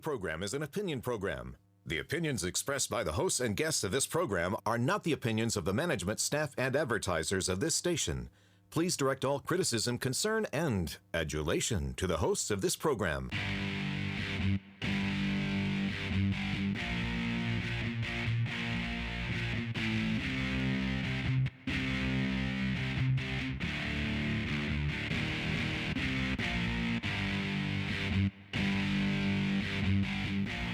Program is an opinion program. The opinions expressed by the hosts and guests of this program are not the opinions of the management, staff, and advertisers of this station. Please direct all criticism, concern, and adulation to the hosts of this program.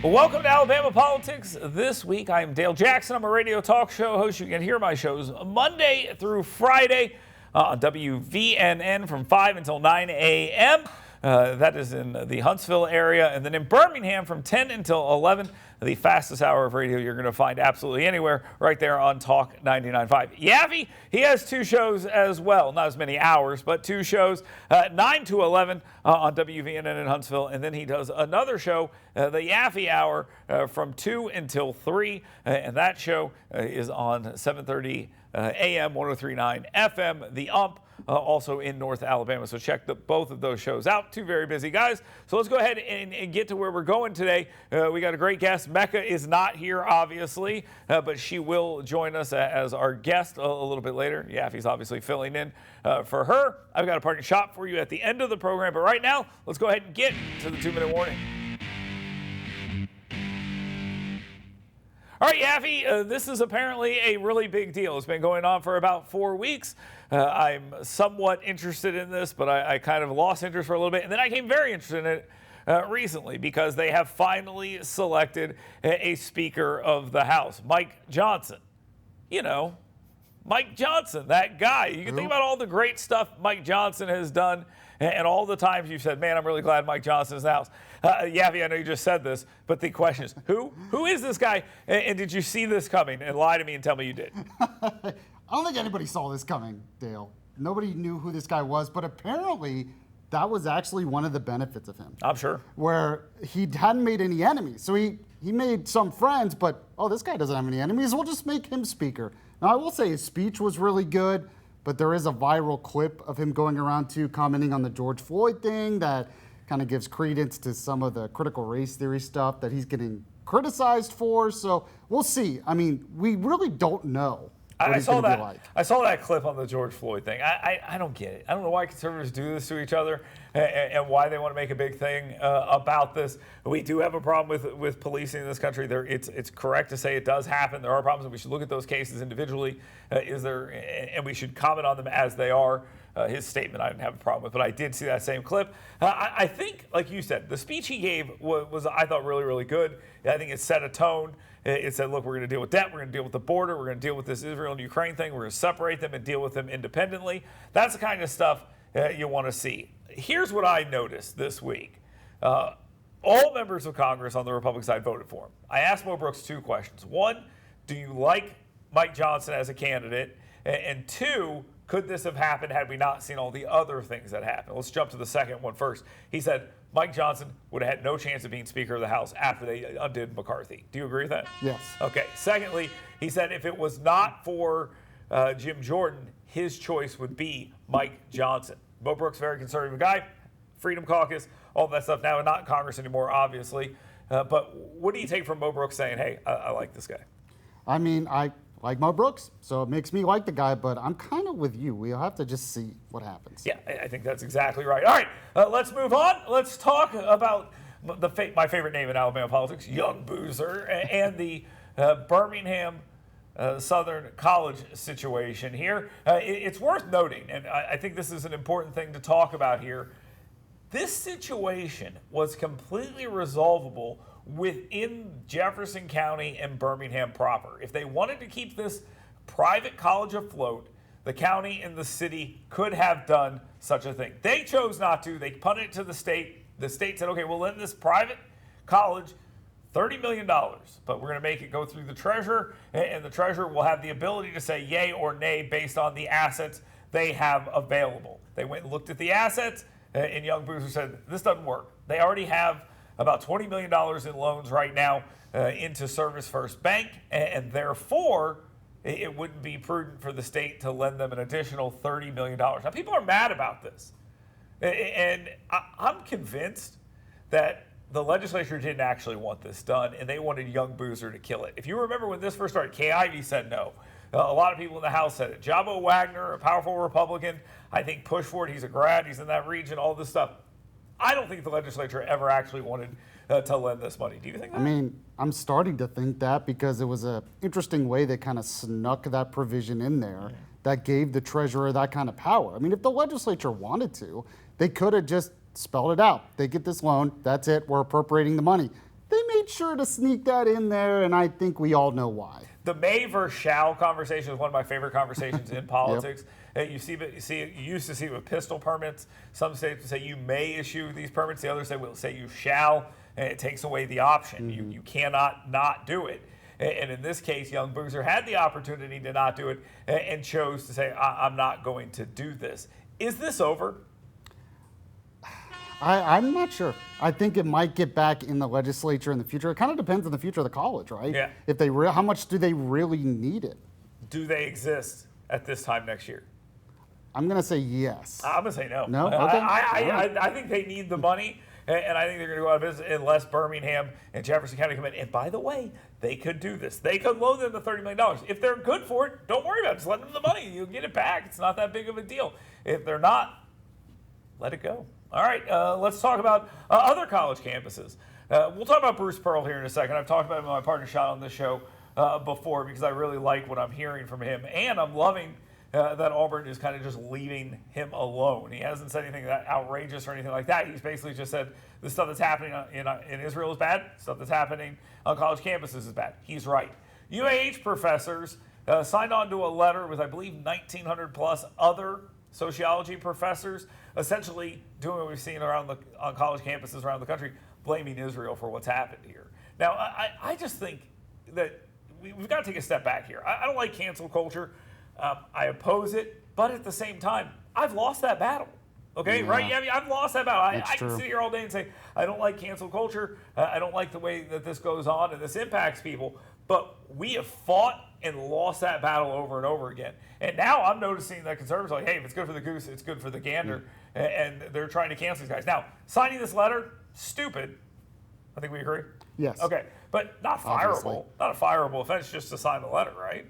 Welcome to Alabama Politics. This week, I'm Dale Jackson. I'm a radio talk show host. You can hear my shows Monday through Friday on WVNN from 5 until 9 a.m. That is in the Huntsville area. And then in Birmingham from 10 until 11, the fastest hour of radio you're going to find absolutely anywhere, right there on Talk 99.5. Yaffe, he has two shows as well. Not as many hours, but two shows, 9 to 11 on WVNN in Huntsville. And then he does another show, the Yaffe Hour, from 2 until 3. And that show is on 7:30 a.m., 103.9 FM, The Ump. Also in North Alabama. So check both of those shows out. Two very busy guys. So let's go ahead and get to where we're going today. We got a great guest. Mecca is not here, obviously, but she will join us as our guest a little bit later. Yaffe's obviously filling in for her. I've got a parting shot for you at the end of the program. But right now, let's go ahead and get to the 2-minute warning. All right, Yaffe, this is apparently a really big deal. It's been going on for about 4 weeks. I'm somewhat interested in this, but I kind of lost interest for a little bit. And then I became very interested in it recently because they have finally selected a Speaker of the House, Mike Johnson. You know, Mike Johnson, that guy. You can think about all the great stuff Mike Johnson has done and all the times you've said, man, I'm really glad Mike Johnson is in the House. Yaffe, I know you just said this, but the question is, who is this guy? And did you see this coming? And lie to me and tell me you did. I don't think anybody saw this coming, Dale. Nobody knew who this guy was, but apparently that was actually one of the benefits of him. I'm sure. Where he hadn't made any enemies. So he made some friends, but, this guy doesn't have any enemies. We'll just make him Speaker. Now, I will say his speech was really good, but there is a viral clip of him going around commenting on the George Floyd thing that kind of gives credence to some of the critical race theory stuff that he's getting criticized for. So we'll see. I mean, we really don't know what he's going to be like. I saw that clip on the George Floyd thing. I don't get it. I don't know why conservatives do this to each other and why they want to make a big thing about this. We do have a problem with policing in this country. It's correct to say it does happen. There are problems, and we should look at those cases individually. And we should comment on them as they are. His statement I didn't have a problem with, but I did see that same clip. I think, like you said, the speech he gave was I thought, really, really good. I think it set a tone. It said, look, we're going to deal with debt. We're going to deal with the border. We're going to deal with this Israel and Ukraine thing. We're going to separate them and deal with them independently. That's the kind of stuff you want to see. Here's what I noticed this week. All members of Congress on the Republican side voted for him. I asked Mo Brooks two questions. One, do you like Mike Johnson as a candidate? And two, could this have happened had we not seen all the other things that happened? Let's jump to the second one first. He said Mike Johnson would have had no chance of being Speaker of the House after they undid McCarthy. Do you agree with that? Yes. Okay. Secondly, he said if it was not for Jim Jordan, his choice would be Mike Johnson. Mo Brooks, very conservative guy, Freedom Caucus, all that stuff. Now not in Congress anymore, obviously. But what do you take from Mo Brooks saying, hey, I like this guy? I mean, I like Mo Brooks, so it makes me like the guy, but I'm kind of with you. We'll have to just see what happens. Yeah, I think that's exactly right. All right, let's move on. Let's talk about my favorite name in Alabama politics, Young Boozer, and the Birmingham-Southern college situation here. It's worth noting, and I think this is an important thing to talk about here. This situation was completely resolvable within Jefferson County and Birmingham proper. If they wanted to keep this private college afloat, the county and the city could have done such a thing. They chose not to. They punted it to the state. The state said, okay, we'll lend this private college $30 million, but we're going to make it go through the treasurer, and the treasurer will have the ability to say yay or nay based on the assets they have available. They went and looked at the assets, and Young Boozer said, this doesn't work. They already have about $20 million in loans right now into Service First Bank, and therefore it wouldn't be prudent for the state to lend them an additional $30 million. Now, people are mad about this, and I'm convinced that the legislature didn't actually want this done, and they wanted young Boozer to kill it. If you remember when this first started, Kay Ivey said no. A lot of people in the House said it. Jabo Wagner, a powerful Republican, I think pushed for it. He's a grad. He's in that region, all this stuff. I don't think the legislature ever actually wanted to lend this money. Do you think that? I mean, I'm starting to think that because it was an interesting way they kind of snuck that provision in there that gave the treasurer that kind of power. I mean, if the legislature wanted to, they could have just spelled it out. They get this loan, that's it, we're appropriating the money. They made sure to sneak that in there, and I think we all know why. The may versus shall conversation is one of my favorite conversations in politics. You used to see it with pistol permits. Some states say you may issue these permits. The others say you shall, and it takes away the option. You cannot not do it. And in this case, young Boozer had the opportunity to not do it and chose to say, I'm not going to do this. Is this over? I'm not sure. I think it might get back in the legislature in the future. It kind of depends on the future of the college, right? Yeah. If they how much do they really need it? Do they exist at this time next year? I'm going to say yes. I'm going to say no. No? Okay. I think they need the money, and I think they're going to go out of business unless Birmingham and Jefferson County come in. And by the way, they could do this. They could loan them the $30 million. If they're good for it, don't worry about it. Just let them the money. You'll get it back. It's not that big of a deal. If they're not, let it go. All right, let's talk about other college campuses. We'll talk about Bruce Pearl here in a second. I've talked about him in my partner shot on this show before because I really like what I'm hearing from him. And I'm loving that Auburn is kind of just leaving him alone. He hasn't said anything that outrageous or anything like that. He's basically just said the stuff that's happening in Israel is bad. Stuff that's happening on college campuses is bad. He's right. UAH professors signed on to a letter with, I believe, 1,900 plus other sociology professors, essentially doing what we've seen on college campuses around the country, blaming Israel for what's happened here. Now, I just think that we've got to take a step back here. I don't like cancel culture. I oppose it, but at the same time, I've lost that battle. Okay, Yeah. right? I mean, I've lost that battle. I can true. sit here all day and say, I don't like cancel culture. I don't like the way that this goes on and this impacts people. But we have fought and lost that battle over and over again. And now I'm noticing that conservatives are like, hey, if it's good for the goose, it's good for the gander. And they're trying to cancel these guys. Now, signing this letter, stupid. I think we agree? Yes. Okay, but not Obviously. fireable. Not a fireable offense just to sign the letter, right?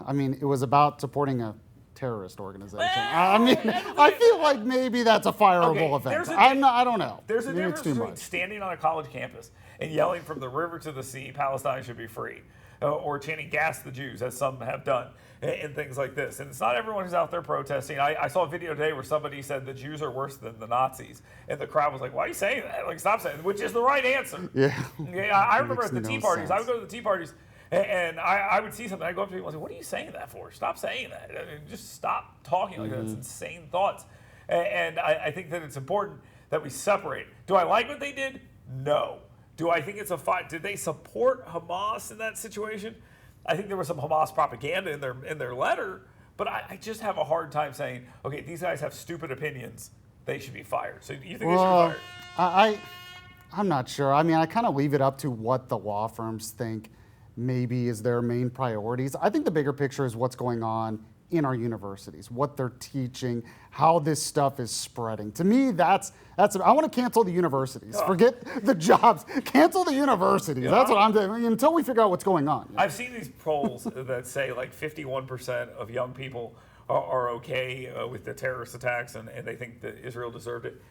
I mean, it was about supporting a terrorist organization. I mean, I feel like maybe that's a fireable offense. I don't know. There's a Maybe difference it's too between much. standing on a college campus and yelling from the river to the sea, Palestine should be free, or chanting gas the Jews, as some have done, and things like this. And it's not everyone who's out there protesting. I saw a video today where somebody said the Jews are worse than the Nazis, and the crowd was like, why are you saying that? Like, stop saying it, which is the right answer. Yeah. Okay, I remember at the Makes tea no parties, I would sense. go to the tea parties, and I would see something. I'd go up to people and say, what are you saying that for? Stop saying that. I mean, just stop talking like that. It's insane thoughts. And I think that it's important that we separate. Do I like what they did? No. Do I think it's a fight? Did they support Hamas in that situation? I think there was some Hamas propaganda in their letter, but I just have a hard time saying, okay, these guys have stupid opinions. They should be fired. So you think they should be Well, fired? I'm not sure. I mean, I kind of leave it up to what the law firms think maybe is their main priorities. I think the bigger picture is what's going on in our universities, what they're teaching, how this stuff is spreading. To me, that's I want to cancel the universities. Forget the jobs. Cancel the universities. That's what I'm doing until we figure out what's going on. I've seen these polls that say like 51% of young people are okay with the terrorist attacks and they think that Israel deserved it.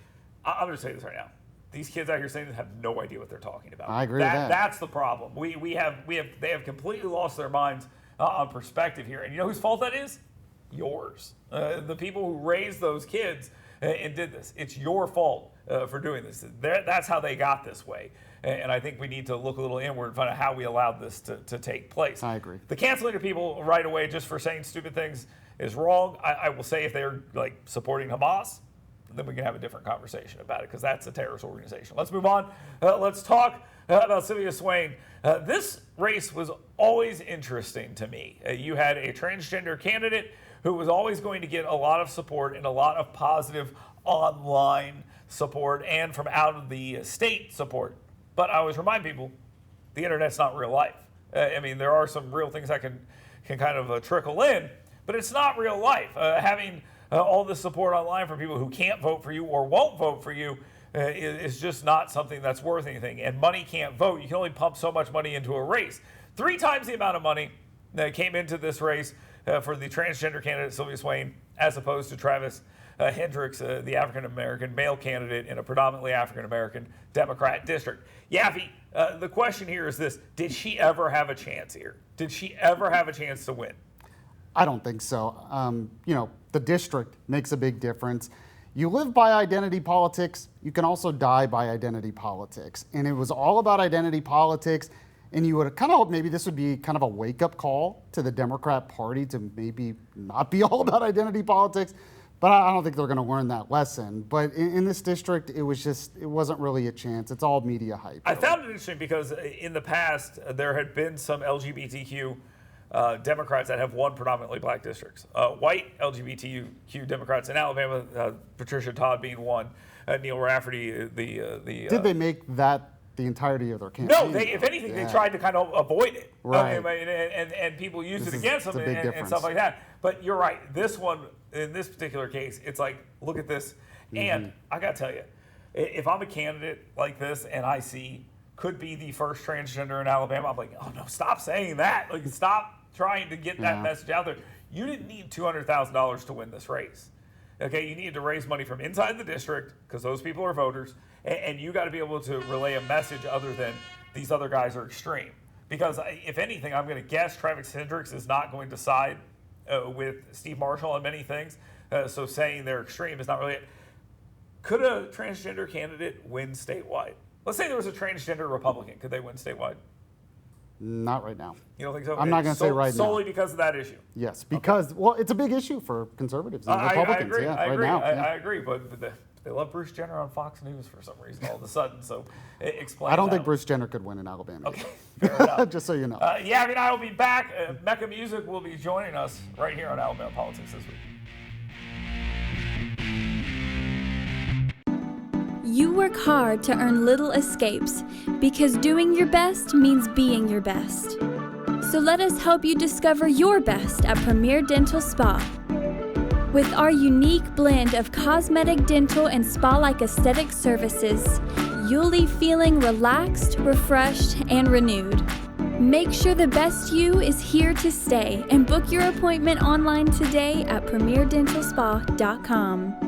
I'm going to say this right now. These kids out here saying this have no idea what they're talking about. I agree with that. That's the problem. They have completely lost their minds on perspective here. And you know whose fault that is? Yours. The people who raised those kids and did this. It's your fault for doing this. That's how they got this way. And I think we need to look a little inward and find out how we allowed this to take place. I agree. The canceling of people right away just for saying stupid things is wrong. I will say if they're like supporting Hamas, then we can have a different conversation about it because that's a terrorist organization. Let's move on. Let's talk about Sylvia Swain. This race was always interesting to me. You had a transgender candidate who was always going to get a lot of support and a lot of positive online support and from out of the state support. But I always remind people, the internet's not real life. I mean, there are some real things that can kind of trickle in, but it's not real life. Having all this support online from people who can't vote for you or won't vote for you is just not something that's worth anything. And money can't vote. You can only pump so much money into a race. 3 times the amount of money that came into this race for the transgender candidate Sylvia Swain, as opposed to Travis Hendricks, the African-American male candidate in a predominantly African-American Democrat district. Yaffe, the question here is this: did she ever have a chance here? Did she ever have a chance to win? I don't think so. The district makes a big difference. You live by identity politics, you can also die by identity politics. And it was all about identity politics. And you would kind of hope maybe this would be kind of a wake-up call to the Democrat Party to maybe not be all about identity politics. But I don't think they're going to learn that lesson. But in this district, it wasn't really a chance. It's all media hype. I found it interesting because in the past, there had been some LGBTQ Democrats that have won predominantly black districts. White LGBTQ Democrats in Alabama, Patricia Todd being one, Neil Rafferty, Did they make that the entirety of their campaign? No, if anything, they tried to kind of avoid it. Right. And people used it against them and stuff like that. But you're right. This one, in this particular case, it's like, look at this. Mm-hmm. And I got to tell you, if I'm a candidate like this and I see could be the first transgender in Alabama, I'm like, oh no, stop saying that. Like, stop trying to get that message out there. You didn't need $200,000 to win this race. Okay, you needed to raise money from inside the district because those people are voters, and you got to be able to relay a message other than these other guys are extreme. Because if anything, I'm going to guess Travis Hendricks is not going to side with Steve Marshall on many things. So saying they're extreme is not really it. Could a transgender candidate win statewide? Let's say there was a transgender Republican. Could they win statewide? Not right now. You don't think so? I'm not going to say right now. Solely because of that issue? Yes, because, well, it's a big issue for conservatives and Republicans. I agree. Now. I agree, but they love Bruce Jenner on Fox News for some reason all of a sudden, so explain I don't that. think Bruce Jenner could win in Alabama. Okay, fair enough. Just so you know. Yaffe and I will be back. Mecca Music will be joining us right here on Alabama Politics this week. You work hard to earn little escapes because doing your best means being your best. So let us help you discover your best at Premier Dental Spa. With our unique blend of cosmetic, dental, and spa-like aesthetic services, you'll leave feeling relaxed, refreshed, and renewed. Make sure the best you is here to stay and book your appointment online today at premierdentalspa.com.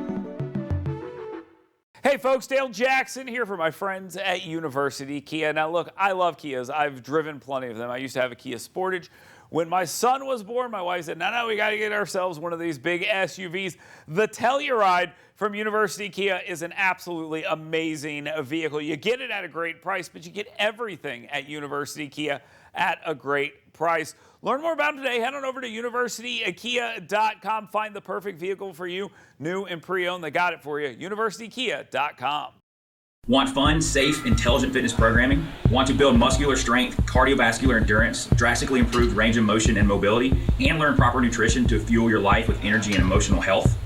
Hey folks, Dale Jackson here for my friends at University Kia. Now look, I love Kias. I've driven plenty of them. I used to have a Kia Sportage. When my son was born, my wife said, no, we got to get ourselves one of these big SUVs. The Telluride from University Kia is an absolutely amazing vehicle. You get it at a great price, but you get everything at University Kia at a great price. Learn more about them today. Head on over to universitykia.com. Find the perfect vehicle for you, new and pre-owned. They got it for you. universitykia.com. Want fun, safe, intelligent fitness programming? Want to build muscular strength, cardiovascular endurance, drastically improved range of motion and mobility, and learn proper nutrition to fuel your life with energy and emotional health?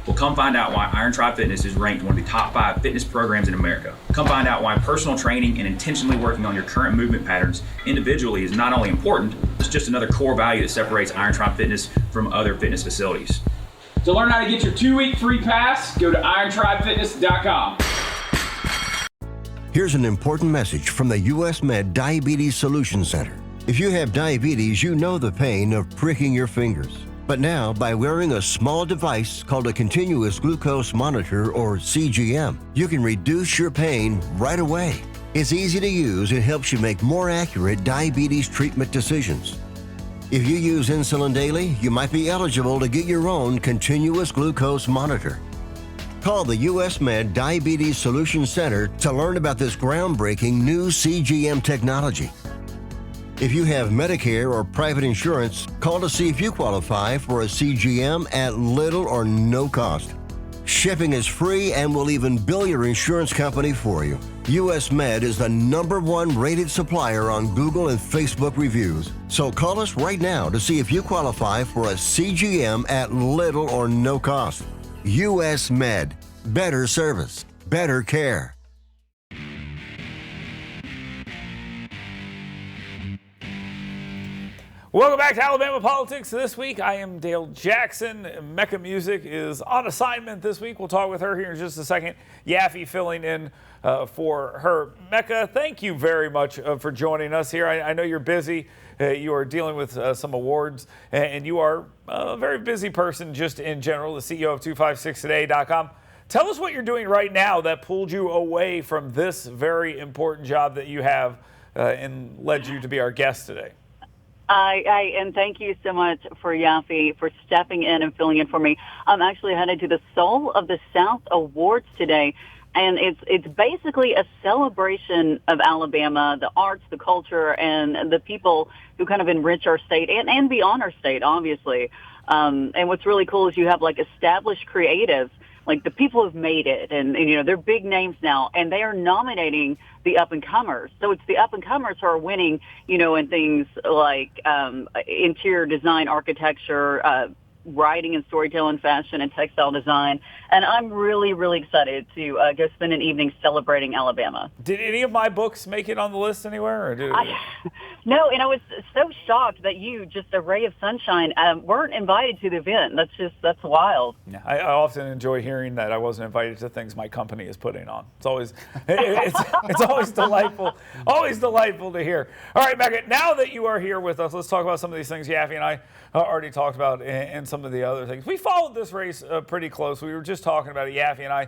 Well, come find out why Iron Tribe Fitness is ranked one of the top 5 fitness programs in America. Come find out why personal training and intentionally working on your current movement patterns individually is not only important, it's just another core value that separates Iron Tribe Fitness from other fitness facilities. To learn how to get your 2-week free pass, go to irontribefitness.com. Here's an important message from the U.S. Med Diabetes Solutions Center. If you have diabetes, you know the pain of pricking your fingers. But now, by wearing a small device called a continuous glucose monitor, or CGM, you can reduce your pain right away. It's easy to use and helps you make more accurate diabetes treatment decisions. If you use insulin daily, you might be eligible to get your own continuous glucose monitor. Call the U.S. Med Diabetes Solutions Center to learn about this groundbreaking new CGM technology. If you have Medicare or private insurance, call to see if you qualify for a CGM at little or no cost. Shipping is free and will even bill your insurance company for you. U.S. Med is the #1 rated supplier on Google and Facebook reviews. So call us right now to see if you qualify for a CGM at little or no cost. U.S. Med. Better service. Better care. Welcome back to Alabama Politics. This week, I am Dale Jackson. Mecca Music is on assignment this week. We'll talk with her here in just a second. Yaffe filling in for her. Mecca, thank you very much for joining us here. I know you're busy. You are dealing with some awards, and you are a very busy person just in general, the CEO of 256today.com. Tell us what you're doing right now that pulled you away from this very important job that you have and led you to be our guest today. And thank you so much for Yaffe for stepping in and filling in for me. I'm actually headed to the Soul of the South Awards today, and it's basically a celebration of Alabama, the arts, the culture, and the people who kind of enrich our state and beyond our state, obviously. And what's really cool is you have like established creatives, like the people who've made it, and they're big names now, and they are nominating the up-and-comers. So it's the up-and-comers who are winning, in things like interior design, architecture, writing and storytelling, fashion and textile design. And I'm really, really excited to go spend an evening celebrating Alabama. Did any of my books make it on the list anywhere? No, and I was so shocked that you, just a ray of sunshine, weren't invited to the event. That's wild. Yeah, I often enjoy hearing that I wasn't invited to things my company is putting on. It's always it's always delightful to hear. All right, Mecca, now that you are here with us, let's talk about some of these things Yaffe and I already talked about and some of the other things. We followed this race pretty close. We were just talking about it, Yaffe and I,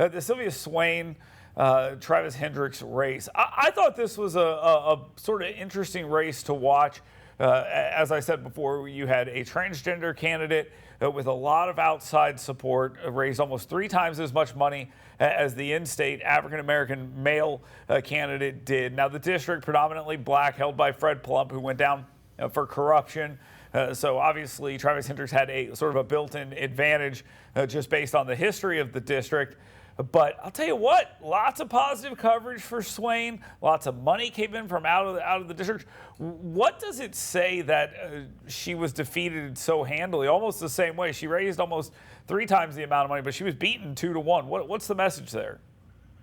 the Sylvia Swain Travis Hendricks race. I thought this was a sort of interesting race to watch. As I said before, you had a transgender candidate with a lot of outside support, raised almost 3 times as much money as the in-state African-American male candidate did. Now, the district, predominantly black, held by Fred Plump, who went down for corruption. So obviously, Travis Hendricks had a sort of a built-in advantage just based on the history of the district. But I'll tell you what, lots of positive coverage for Swain. Lots of money came in from out of the district. What does it say that she was defeated so handily? Almost the same way. She raised almost 3 times the amount of money, but she was beaten 2-1. What's the message there?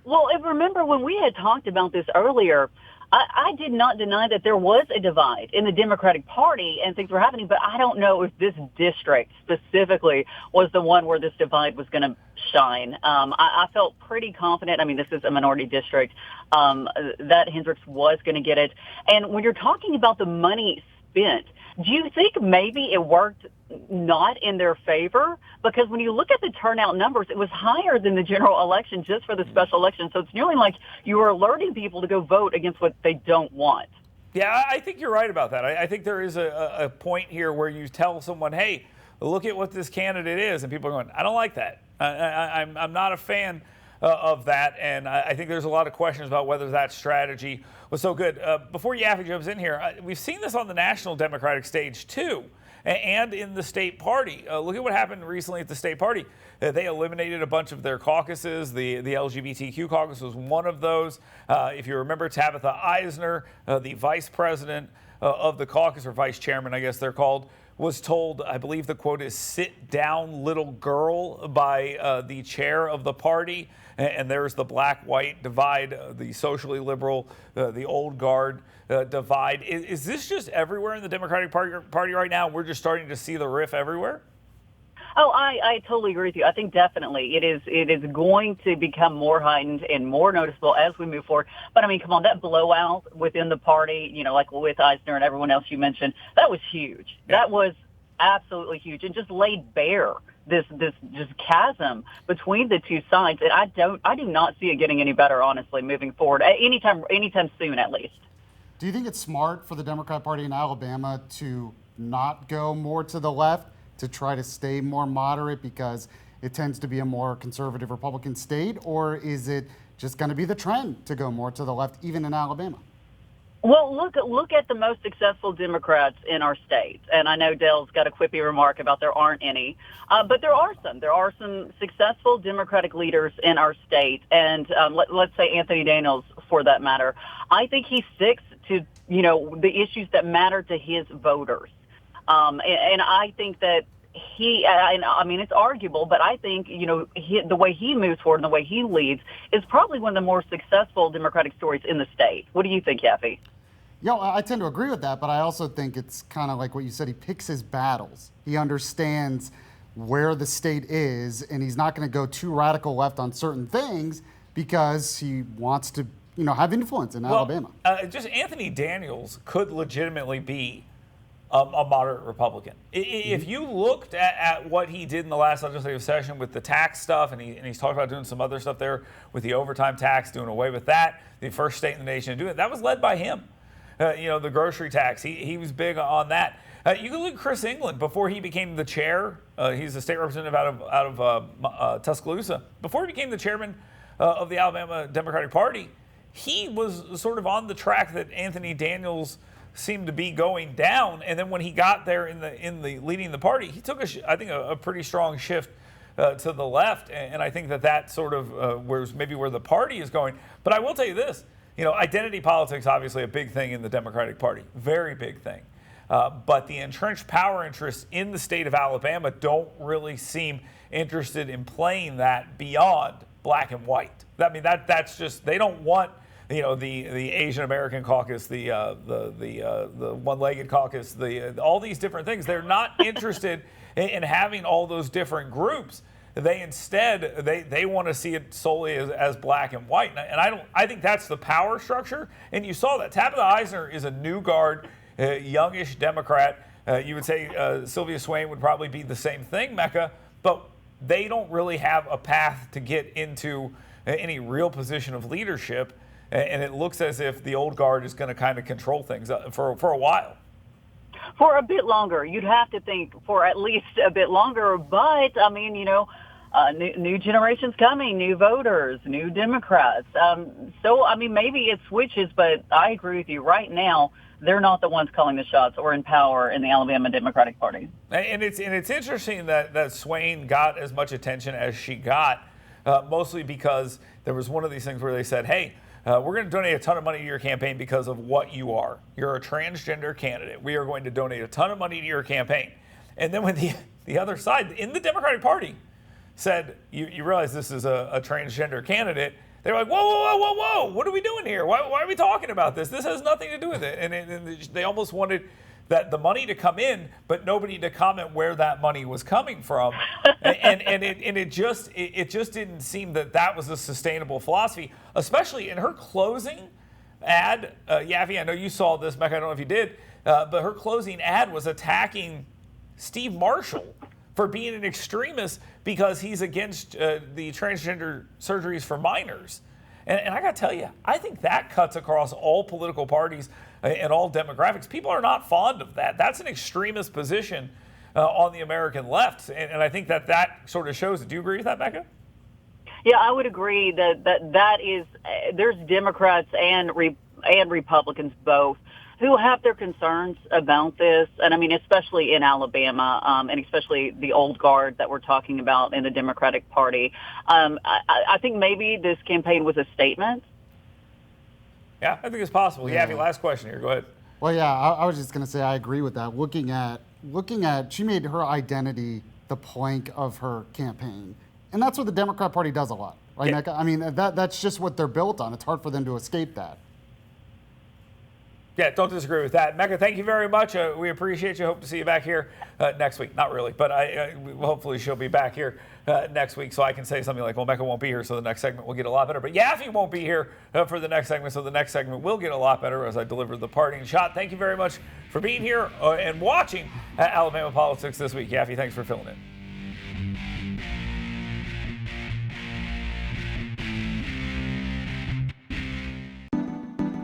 Well, remember when we had talked about this earlier, I did not deny that there was a divide in the Democratic Party and things were happening, but I don't know if this district specifically was the one where this divide was going to shine. I felt pretty confident. I mean, this is a minority district, that Hendricks was going to get it. And when you're talking about the money spent, do you think maybe it worked not in their favor? Because when you look at the turnout numbers, it was higher than the general election just for the special election. So it's nearly like you were alerting people to go vote against what they don't want. Yeah, I think you're right about that. I think there is a point here where you tell someone, hey, look at what this candidate is. And people are going, I don't like that. I'm not a fan of that, and I think there's a lot of questions about whether that strategy was so good. Before Yaffe jumps in here, we've seen this on the national Democratic stage too, and in the state party. Look at what happened recently at the state party. They eliminated a bunch of their caucuses. The LGBTQ caucus was one of those. If you remember, Tabitha Eisner, the vice president of the caucus, or vice chairman, I guess they're called, was told, I believe the quote is, "Sit down, little girl," by the chair of the party. And there's the black-white divide, the socially liberal, the old guard divide. Is this just everywhere in the Democratic Party right now? We're just starting to see the riff everywhere? Oh, I totally agree with you. I think definitely it is going to become more heightened and more noticeable as we move forward. But I mean, come on, that blowout within the party, like with Eisner and everyone else you mentioned, that was huge. Yeah. That was absolutely huge, and just laid bare this just chasm between the two sides. And I do not see it getting any better, honestly, moving forward, anytime soon, at least. Do you think it's smart for the Democrat Party in Alabama to not go more to the left, to try to stay more moderate because it tends to be a more conservative Republican state? Or is it just going to be the trend to go more to the left, even in Alabama? Well, look at the most successful Democrats in our state. And I know Dale's got a quippy remark about there aren't any, but there are some. There are some successful Democratic leaders in our state. And let's say Anthony Daniels, for that matter. I think he sticks to, the issues that matter to his voters. And I think that I mean, it's arguable, but I think, the way he moves forward and the way he leads is probably one of the more successful Democratic stories in the state. What do you think, Yaffe? I tend to agree with that, but I also think it's kind of like what you said. He picks his battles. He understands where the state is, and he's not going to go too radical left on certain things because he wants to, have influence in Alabama. Just Anthony Daniels could legitimately be a moderate Republican. If you looked at what he did in the last legislative session with the tax stuff, and he's talked about doing some other stuff there with the overtime tax, doing away with that, the first state in the nation to do it, that was led by him. The grocery tax, he was big on that. You can look at Chris England before he became the chair. He's a state representative out of Tuscaloosa. Before he became the chairman of the Alabama Democratic Party, he was sort of on the track that Anthony Daniels seemed to be going down. And then when he got there in the leading the party, he took a pretty strong shift to the left. And I think that sort of maybe where the party is going. But I will tell you this. Identity politics, obviously a big thing in the Democratic Party, very big thing. But the entrenched power interests in the state of Alabama don't really seem interested in playing that beyond black and white. I mean, that's just, they don't want, the Asian American caucus, the one-legged caucus, all these different things. They're not interested in having all those different groups. They instead they want to see it solely as black and white, and I think that's the power structure. And you saw that Tabitha Eisner is a new guard, youngish Democrat. You would say Sylvia Swain would probably be the same thing, Mecca, but they don't really have a path to get into any real position of leadership, and it looks as if the old guard is going to kind of control things for a while. For a bit longer, you'd have to think for at least a bit longer. But I mean, new generations coming, new voters, new Democrats. So, I mean, maybe it switches, but I agree with you. Right now, they're not the ones calling the shots or in power in the Alabama Democratic Party. And it's interesting that Swain got as much attention as she got, mostly because there was one of these things where they said, hey, we're going to donate a ton of money to your campaign because of what you are. You're a transgender candidate. We are going to donate a ton of money to your campaign. And then when the other side in the Democratic Party said, you realize this is a transgender candidate, they were like, whoa, what are we doing here? Why are we talking about this? This has nothing to do with it. And they almost wanted that the money to come in, but nobody to comment where that money was coming from. and it just didn't seem that was a sustainable philosophy, especially in her closing ad. Yaffe, I know you saw this, Mecca, I don't know if you did, but her closing ad was attacking Steve Marshall for being an extremist because he's against the transgender surgeries for minors. And I got to tell you, I think that cuts across all political parties and all demographics. People are not fond of that. That's an extremist position on the American left. And I think that sort of shows it. Do you agree with that, Becca? Yeah, I would agree that is, there's Democrats and Republicans both who have their concerns about this. And I mean, especially in Alabama, and especially the old guard that we're talking about in the Democratic Party. I think maybe this campaign was a statement. Yeah, I think it's possible. Yeah. Yaffe, last question here. Go ahead. Well, yeah, I was just going to say I agree with that. Looking at, she made her identity the plank of her campaign. And that's what the Democrat Party does a lot, right, Mecca? I mean, that's just what they're built on. It's hard for them to escape that. Yeah, don't disagree with that. Mecca, thank you very much. We appreciate you. Hope to see you back here next week. Not really, but hopefully she'll be back here next week so I can say something like, well, Mecca won't be here, so the next segment will get a lot better. But Yaffe won't be here for the next segment, so the next segment will get a lot better as I deliver the parting shot. Thank you very much for being here and watching Alabama Politics this week. Yaffe, thanks for filling in.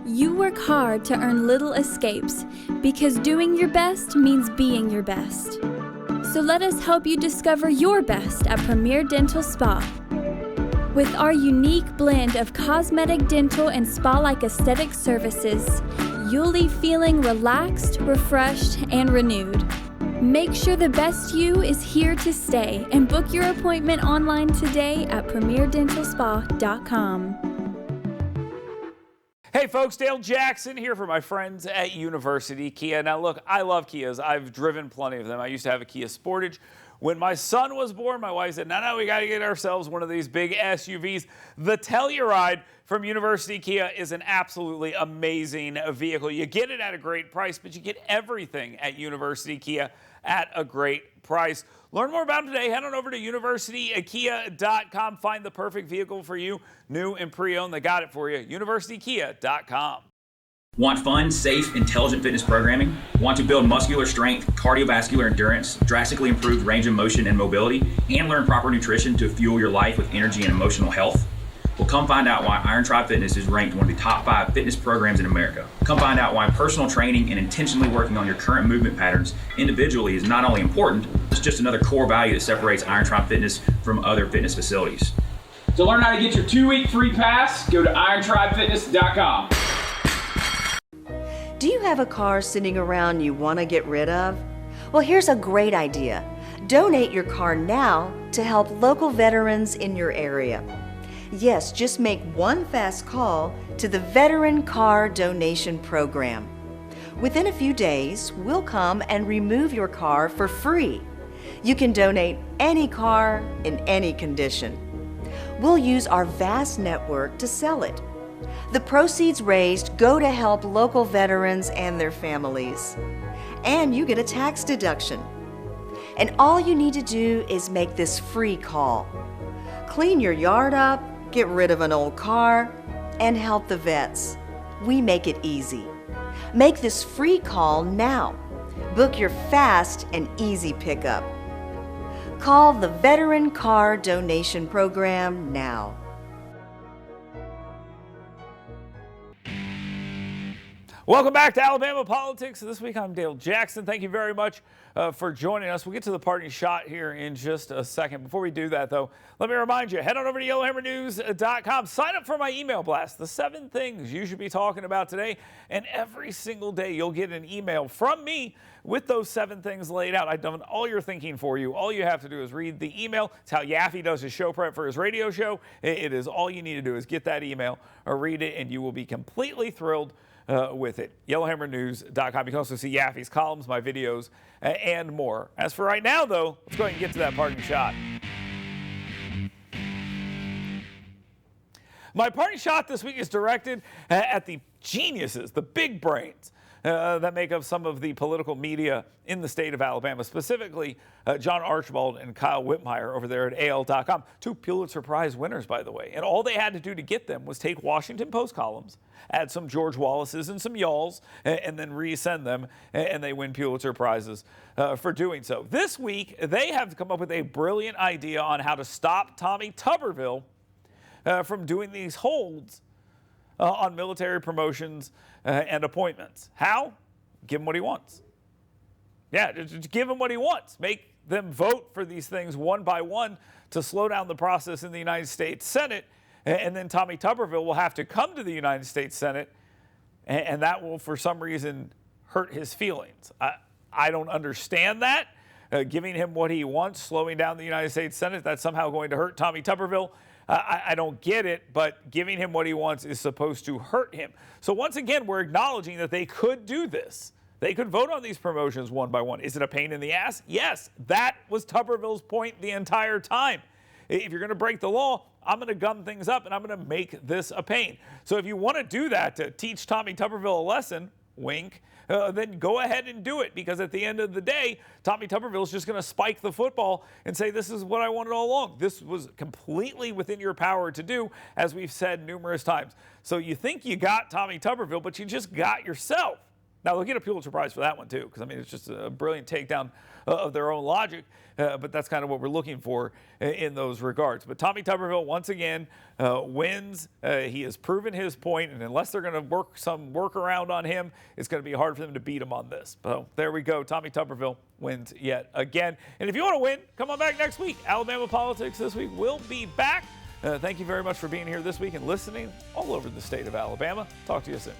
You work hard to earn little escapes because doing your best means being your best. So let us help you discover your best at Premier Dental Spa. With our unique blend of cosmetic, dental, and spa-like aesthetic services, you'll leave feeling relaxed, refreshed, and renewed. Make sure the best you is here to stay and book your appointment online today at premierdentalspa.com. Hey folks, Dale Jackson here for my friends at University Kia. Now look, I love Kias. I've driven plenty of them. I used to have a Kia Sportage When my son was born, my wife said, no, we got to get ourselves one of these big SUVs. The Telluride from University Kia is an absolutely amazing vehicle. You get it at a great price, but you get everything at University Kia at a great price. Learn more about them today. Head on over to universitykia.com. Find the perfect vehicle for you, new and pre-owned. They got it for you. universitykia.com. Want fun, safe, intelligent fitness programming? Want to build muscular strength, cardiovascular endurance, drastically improved range of motion and mobility, and learn proper nutrition to fuel your life with energy and emotional health? Well, come find out why Iron Tribe Fitness is ranked one of the top 5 fitness programs in America. Come find out why personal training and intentionally working on your current movement patterns individually is not only important, it's just another core value that separates Iron Tribe Fitness from other fitness facilities. To learn how to get your 2-week free pass, go to irontribefitness.com. Do you have a car sitting around you want to get rid of? Well, here's a great idea. Donate your car now to help local veterans in your area. Yes, just make one fast call to the Veteran Car Donation Program. Within a few days, we'll come and remove your car for free. You can donate any car in any condition. We'll use our vast network to sell it. The proceeds raised go to help local veterans and their families. And you get a tax deduction. And all you need to do is make this free call. Clean your yard up, get rid of an old car, and help the vets. We make it easy. Make this free call now. Book your fast and easy pickup. Call the Veteran Car Donation Program now. Welcome back to Alabama Politics. This week I'm Dale Jackson. Thank you very much for joining us. We'll get to the party shot here in just a second. Before we do that, though, let me remind you, head on over to yellowhammernews.com. Sign up for my email blast, the 7 things you should be talking about today. And every single day you'll get an email from me with those 7 things laid out. I've done all your thinking for you. All you have to do is read the email. It's how Yaffe does his show prep for his radio show. It is all you need to do is get that email or read it, and you will be completely thrilled with it. yellowhammernews.com. You can also see Yaffe's columns, my videos, and more. As for right now, though, let's go ahead and get to that parting shot. My parting shot this week is directed at the geniuses, the big brains that make up some of the political media in the state of Alabama, specifically John Archibald and Kyle Whitmire over there at AL.com. 2 Pulitzer Prize winners, by the way. And all they had to do to get them was take Washington Post columns, add some George Wallace's and some y'alls, and then resend them, and they win Pulitzer Prizes for doing so. This week, they have come up with a brilliant idea on how to stop Tommy Tuberville from doing these holds on military promotions and appointments. How? Give him what he wants. Yeah, just give him what he wants. Make them vote for these things one by one to slow down the process in the United States Senate. And then Tommy Tuberville will have to come to the United States Senate, and that will, for some reason, hurt his feelings. I don't understand that. Giving him what he wants, slowing down the United States Senate, that's somehow going to hurt Tommy Tuberville. I don't get it, but giving him what he wants is supposed to hurt him. So once again, we're acknowledging that they could do this. They could vote on these promotions one by one. Is it a pain in the ass? Yes, that was Tuberville's point the entire time. If you're going to break the law, I'm going to gum things up and I'm going to make this a pain. So if you want to do that to teach Tommy Tuberville a lesson, wink, then go ahead and do it, because at the end of the day, Tommy Tuberville is just going to spike the football and say, this is what I wanted all along. This was completely within your power to do, as we've said numerous times. So you think you got Tommy Tuberville, but you just got yourself. Now, they'll get a Pulitzer Prize for that one, too, because, I mean, it's just a brilliant takedown of their own logic, but that's kind of what we're looking for in those regards. But Tommy Tuberville, once again, wins. He has proven his point, and unless they're going to work some workaround on him, it's going to be hard for them to beat him on this. So there we go. Tommy Tuberville wins yet again. And if you want to win, come on back next week. Alabama Politics this week will be back. Thank you very much for being here this week and listening all over the state of Alabama. Talk to you soon.